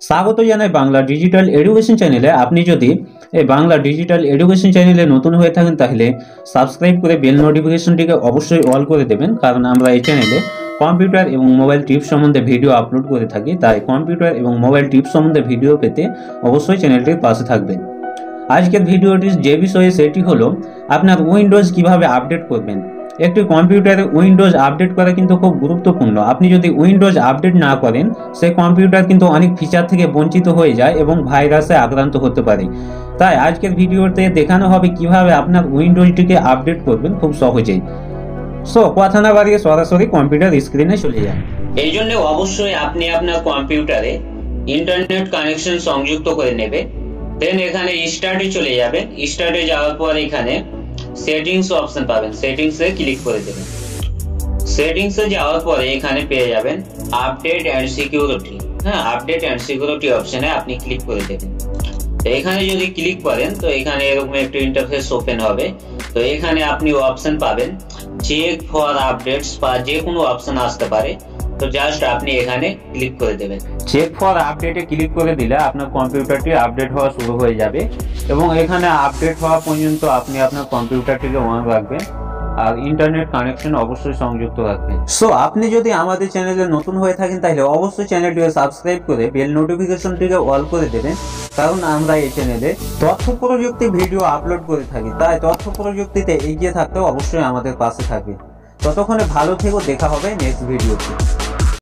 স্বাগত জানাই Bangla digital education চ্যানেলে। আপনি যদি এই বাংলা ডিজিটাল এডুকেশন চ্যানেলে নতুন হয়ে থাকেন তাহলে সাবস্ক্রাইব করে বেল নোটিফিকেশনটিকে অবশ্যই অল করে দেবেন, কারণ আমরা এই চ্যানেলে কম্পিউটার এবং মোবাইল টিপস সম্বন্ধে ভিডিও আপলোড করে থাকি। তাই কম্পিউটার এবং মোবাইল টিপস সম্বন্ধে ভিডিও পেতে অবশ্যই চ্যানেলটির পাশে থাকবেন। আজকের ভিডিওটি যে বিষয়ে সেটি হলো আপনার উইন্ডোজ কিভাবে আপডেট করবেন। একটি কম্পিউটারে উইন্ডোজ আপডেট করা কিন্তু খুব গুরুত্বপূর্ণ। আপনি যদি উইন্ডোজ আপডেট না করেন সেই কম্পিউটার কিন্তু অনেক ফিচার থেকে বঞ্চিত হয়ে যায় এবং ভাইরাসে আক্রান্ত হতে পারে। তাই আজকের ভিডিওতে দেখানো হবে কিভাবে আপনার উইন্ডোজটিকে আপডেট করবেন খুব সহজেই। সো কথা না বাড়িয়ে সরাসরি কম্পিউটার স্ক্রিনে চলে যান। এই জন্য অবশ্যই আপনি আপনার কম্পিউটারে ইন্টারনেট কানেকশন সংযুক্ত করে নেবেন। দেন এখানে স্টার্টে চলে যাবেন। স্টার্টে যাওয়ার পর এখানে সেটিংস অপশন পাবেন, সেটিংসে ক্লিক করে দেবেন। সেটিংসে যাওয়ার পরে এখানে পেয়ে যাবেন update and security. Update and security অপশনে আপনি ক্লিক করে দেবেন। এখানে যদি ক্লিক করেন তো এখানে এরকম একটা ইন্টারফেস ওপেন হবে। তো এখানে আপনি অপশন পাবেন চেক ফর আপডেটস বা যে কোনো অপশন আসতে পারে। তো জাস্ট আপনি এখানে ক্লিক করে দেবেন। চেক ফর আপডেটে ক্লিক করে দিলে আপনার কম্পিউটারটি আপডেট হওয়া শুরু হয়ে যাবে এবং এখানে আপডেট হওয়া পর্যন্ত আপনি আপনার কম্পিউটারটিকে অন রাখবেন আর ইন্টারনেট কানেকশন অবশ্যই সংযুক্ত রাখবেন। সো আপনি যদি আমাদের চ্যানেলে নতুন হয়ে থাকেন তাহলে অবশ্যই চ্যানেলটিকে সাবস্ক্রাইব করে বেল নোটিফিকেশনটিকে অল করে দেবেন, কারণ আমরা এই চ্যানেলে তথ্য প্রযুক্তি ভিডিও আপলোড করে থাকি। তাই তথ্য প্রযুক্তিতে এগিয়ে থাকতেও অবশ্যই আমাদের পাশে থাকবে। ততক্ষণে ভালো থেকো, দেখা হবে নেক্সট ভিডিওতে।